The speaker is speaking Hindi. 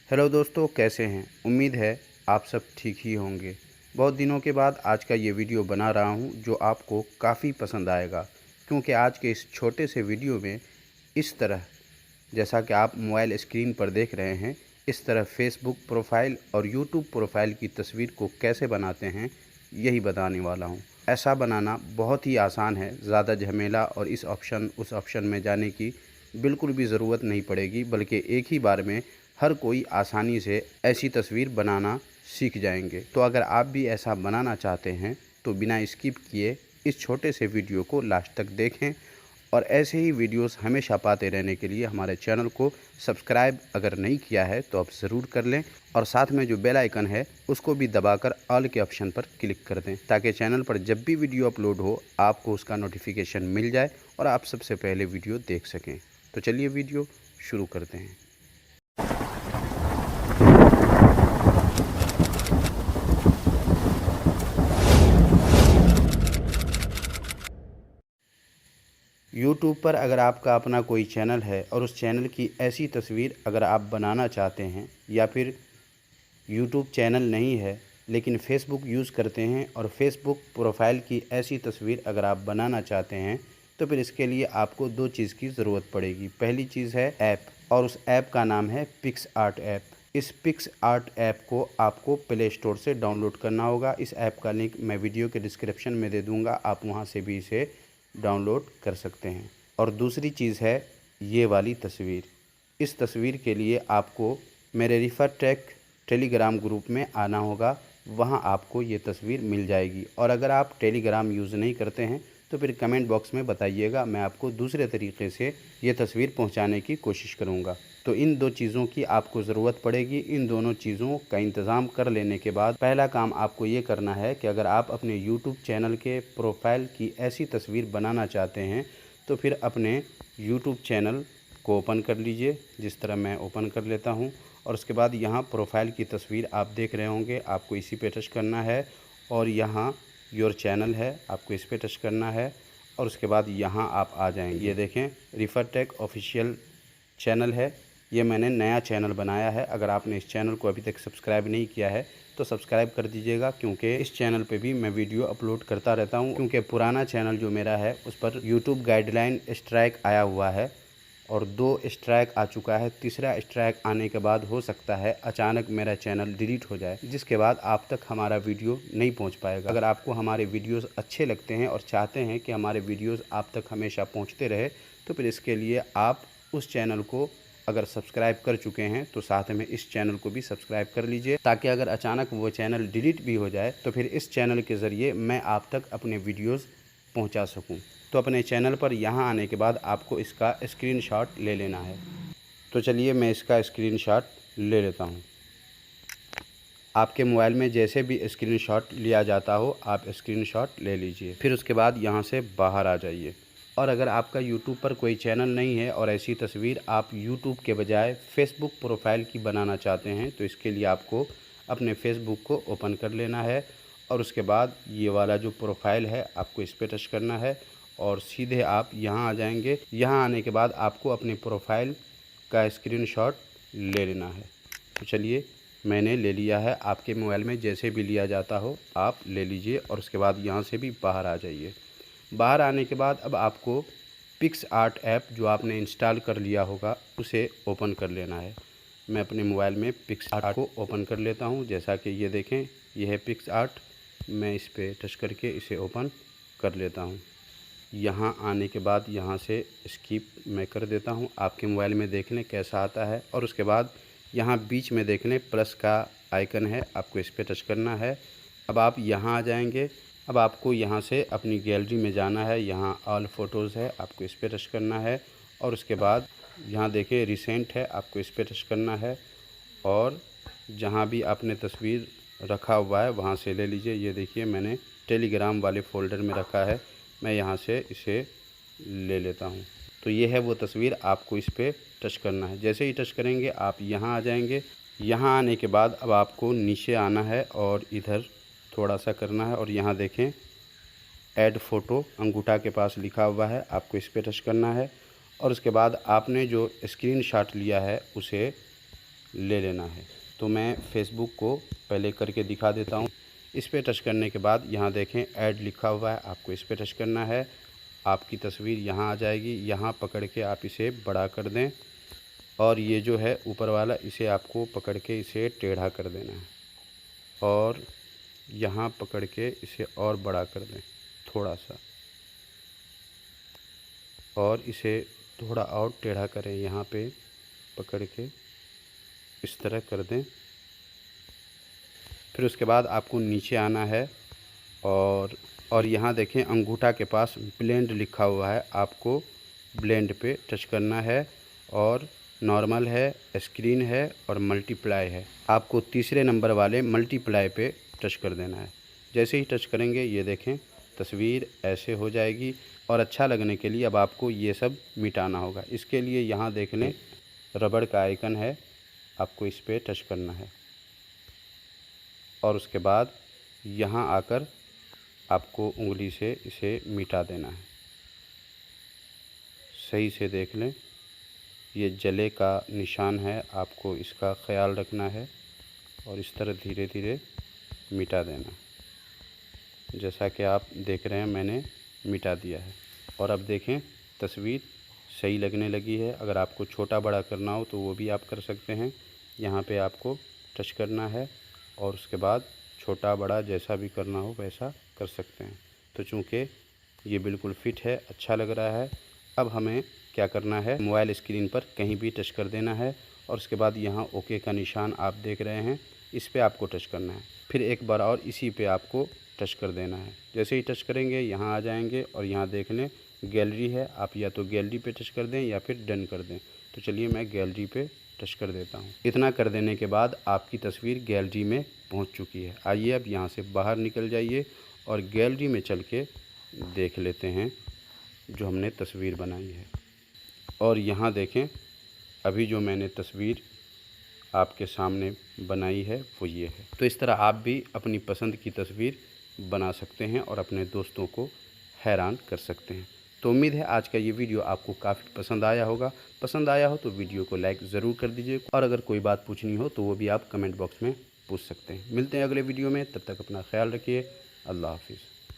हेलो दोस्तों, कैसे हैं। उम्मीद है आप सब ठीक ही होंगे। बहुत दिनों के बाद आज का ये वीडियो बना रहा हूँ जो आपको काफ़ी पसंद आएगा, क्योंकि आज के इस छोटे से वीडियो में इस तरह, जैसा कि आप मोबाइल स्क्रीन पर देख रहे हैं, इस तरह फेसबुक प्रोफाइल और यूट्यूब प्रोफाइल की तस्वीर को कैसे बनाते हैं यही बताने वाला हूँ। ऐसा बनाना बहुत ही आसान है, ज़्यादा झमेला और इस ऑप्शन उस ऑप्शन में जाने की बिल्कुल भी ज़रूरत नहीं पड़ेगी, बल्कि एक ही बार में हर कोई आसानी से ऐसी तस्वीर बनाना सीख जाएंगे। तो अगर आप भी ऐसा बनाना चाहते हैं तो बिना स्किप किए इस छोटे से वीडियो को लास्ट तक देखें और ऐसे ही वीडियोस हमेशा पाते रहने के लिए हमारे चैनल को सब्सक्राइब अगर नहीं किया है तो आप ज़रूर कर लें और साथ में जो बेल आइकन है उसको भी दबाकर ऑल के ऑप्शन पर क्लिक कर दें, ताकि चैनल पर जब भी वीडियो अपलोड हो आपको उसका नोटिफिकेशन मिल जाए और आप सबसे पहले वीडियो देख सकें। तो चलिए वीडियो शुरू करते हैं। यूट्यूब पर अगर आपका अपना कोई चैनल है और उस चैनल की ऐसी तस्वीर अगर आप बनाना चाहते हैं, या फिर यूट्यूब चैनल नहीं है लेकिन फ़ेसबुक यूज़ करते हैं और फेसबुक प्रोफाइल की ऐसी तस्वीर अगर आप बनाना चाहते हैं, तो फिर इसके लिए आपको दो चीज़ की ज़रूरत पड़ेगी। पहली चीज़ है ऐप, और उस ऐप का नाम है पिक्सआर्ट ऐप। इस पिक्सआर्ट ऐप को आपको प्ले स्टोर से डाउनलोड करना होगा। इस ऐप का लिंक मैं वीडियो के डिस्क्रिप्शन में दे दूँगा, आप वहाँ से भी इसे डाउनलोड कर सकते हैं। और दूसरी चीज़ है ये वाली तस्वीर। इस तस्वीर के लिए आपको मेरे रिफ़र टेक टेलीग्राम ग्रुप में आना होगा, वहाँ आपको ये तस्वीर मिल जाएगी। और अगर आप टेलीग्राम यूज़ नहीं करते हैं तो फिर कमेंट बॉक्स में बताइएगा, मैं आपको दूसरे तरीके से ये तस्वीर पहुँचाने की कोशिश करूँगा। तो इन दो चीज़ों की आपको ज़रूरत पड़ेगी। इन दोनों चीज़ों का इंतज़ाम कर लेने के बाद पहला काम आपको ये करना है कि अगर आप अपने यूट्यूब चैनल के प्रोफाइल की ऐसी तस्वीर बनाना चाहते हैं तो फिर अपने यूट्यूब चैनल को ओपन कर लीजिए, जिस तरह मैं ओपन कर लेता हूँ। और उसके बाद यहाँ प्रोफाइल की तस्वीर आप देख रहे होंगे, आपको इसी पे टच करना है और यहाँ योर चैनल है, आपको इस पे टच करना है और उसके बाद यहाँ आप आ जाएंगे। ये देखें, रिफ़र टेक ऑफिशियल चैनल है, ये मैंने नया चैनल बनाया है। अगर आपने इस चैनल को अभी तक सब्सक्राइब नहीं किया है तो सब्सक्राइब कर दीजिएगा, क्योंकि इस चैनल पे भी मैं वीडियो अपलोड करता रहता हूँ। क्योंकि पुराना चैनल जो मेरा है उस पर यूट्यूब गाइडलाइन स्ट्राइक आया हुआ है और 2 स्ट्राइक आ चुका है। तीसरा स्ट्राइक आने के बाद हो सकता है अचानक मेरा चैनल डिलीट हो जाए, जिसके बाद आप तक हमारा वीडियो नहीं पहुंच पाएगा। अगर आपको हमारे वीडियोस अच्छे लगते हैं और चाहते हैं कि हमारे वीडियोस आप तक हमेशा पहुंचते रहे, तो फिर इसके लिए आप उस चैनल को अगर सब्सक्राइब कर चुके हैं तो साथ में इस चैनल को भी सब्सक्राइब कर लीजिए, ताकि अगर अचानक वो चैनल डिलीट भी हो जाए तो फिर इस चैनल के ज़रिए मैं आप तक अपने वीडियोज़ पहुंचा सकूं। तो अपने चैनल पर यहाँ आने के बाद आपको इसका स्क्रीनशॉट ले लेना है। तो चलिए मैं इसका स्क्रीनशॉट ले लेता हूँ। आपके मोबाइल में जैसे भी स्क्रीनशॉट लिया जाता हो आप स्क्रीनशॉट ले लीजिए। फिर उसके बाद यहाँ से बाहर आ जाइए। और अगर आपका यूट्यूब पर कोई चैनल नहीं है और ऐसी तस्वीर आप यूट्यूब के बजाय फेसबुक प्रोफाइल की बनाना चाहते हैं, तो इसके लिए आपको अपने फेसबुक को ओपन कर लेना है और उसके बाद ये वाला जो प्रोफाइल है आपको इस पर टच करना है और सीधे आप यहाँ आ जाएंगे। यहाँ आने के बाद आपको अपने प्रोफाइल का स्क्रीनशॉट ले लेना है। तो चलिए मैंने ले लिया है। आपके मोबाइल में जैसे भी लिया जाता हो आप ले लीजिए और उसके बाद यहाँ से भी बाहर आ जाइए। बाहर आने के बाद अब आपको पिक्सआर्ट ऐप जो आपने इंस्टॉल कर लिया होगा उसे ओपन कर लेना है। मैं अपने मोबाइल में पिक्सआर्ट को ओपन कर लेता हूँ। जैसा कि ये देखें, ये है पिक्सआर्ट। मैं इस पर टच करके इसे ओपन कर लेता हूँ। यहाँ आने के बाद यहाँ से स्किप मैं कर देता हूँ। आपके मोबाइल में देख लें कैसा आता है और उसके बाद यहाँ बीच में देख लें प्लस का आइकन है, आपको इस पर टच करना है। अब आप यहाँ आ जाएंगे। अब आपको यहाँ से अपनी गैलरी में जाना है, यहाँ ऑल फ़ोटोज़ है, आपको इस पर टच करना है और उसके बाद यहाँ देखिए रिसेंट है, आपको इस पर टच करना है और जहाँ भी आपने तस्वीर रखा हुआ है वहाँ से ले लीजिए। ये देखिए मैंने टेलीग्राम वाले फ़ोल्डर में रखा है, मैं यहाँ से इसे ले लेता हूँ। तो ये है वो तस्वीर, आपको इस पर टच करना है। जैसे ही टच करेंगे आप यहाँ आ जाएंगे। यहाँ आने के बाद अब आपको नीचे आना है और इधर थोड़ा सा करना है और यहाँ देखें ऐड फ़ोटो अंगूठा के पास लिखा हुआ है, आपको इस पर टच करना है और उसके बाद आपने जो स्क्रीनशॉट लिया है उसे ले लेना है। तो मैं फेसबुक को पहले करके दिखा देता हूँ। इस पे टच करने के बाद यहाँ देखें ऐड लिखा हुआ है, आपको इस पे टच करना है। आपकी तस्वीर यहाँ आ जाएगी, यहाँ पकड़ के आप इसे बड़ा कर दें और ये जो है ऊपर वाला इसे आपको पकड़ के इसे टेढ़ा कर देना है और यहाँ पकड़ के इसे और बड़ा कर दें थोड़ा सा और इसे थोड़ा और टेढ़ा करें, यहाँ पे पकड़ के इस तरह कर दें। फिर उसके बाद आपको नीचे आना है और यहाँ देखें अंगूठा के पास ब्लेंड लिखा हुआ है, आपको ब्लेंड पे टच करना है और नॉर्मल है, स्क्रीन है और मल्टीप्लाई है। आपको तीसरे नंबर वाले मल्टीप्लाई पे टच कर देना है। जैसे ही टच करेंगे ये देखें तस्वीर ऐसे हो जाएगी। और अच्छा लगने के लिए अब आपको ये सब मिटाना होगा। इसके लिए यहाँ देख लें रबड़ का आइकन है, आपको इस पे टच करना है और उसके बाद यहाँ आकर आपको उंगली से इसे मिटा देना है। सही से देख लें, ये जले का निशान है, आपको इसका ख्याल रखना है और इस तरह धीरे धीरे मिटा देना। जैसा कि आप देख रहे हैं मैंने मिटा दिया है। और अब देखें तस्वीर सही लगने लगी है। अगर आपको छोटा बड़ा करना हो तो वो भी आप कर सकते हैं। यहाँ पे आपको टच करना है और उसके बाद छोटा बड़ा जैसा भी करना हो वैसा कर सकते हैं। तो चूँकि ये बिल्कुल फिट है, अच्छा लग रहा है, अब हमें क्या करना है, मोबाइल स्क्रीन पर कहीं भी टच कर देना है और उसके बाद यहाँ ओके का निशान आप देख रहे हैं, इस पे आपको टच करना है। फिर एक बार और इसी पे आपको टच कर देना है। जैसे ही टच करेंगे यहाँ आ जाएंगे और यहाँ देख लें गैलरी है, आप या तो गैलरी पे टच कर दें या फिर डन कर दें। तो चलिए मैं गैलरी पे टच कर देता हूँ। इतना कर देने के बाद आपकी तस्वीर गैलरी में पहुँच चुकी है। आइए अब यहाँ से बाहर निकल जाइए और गैलरी में चल के देख लेते हैं जो हमने तस्वीर बनाई है। और यहाँ देखें अभी जो मैंने तस्वीर आपके सामने बनाई है वो ये है। तो इस तरह आप भी अपनी पसंद की तस्वीर बना सकते हैं और अपने दोस्तों को हैरान कर सकते हैं। तो उम्मीद है आज का ये वीडियो आपको काफ़ी पसंद आया होगा। पसंद आया हो तो वीडियो को लाइक ज़रूर कर दीजिए और अगर कोई बात पूछनी हो तो वो भी आप कमेंट बॉक्स में पूछ सकते हैं। मिलते हैं अगले वीडियो में, तब तक अपना ख्याल रखिए। अल्लाह हाफिज़।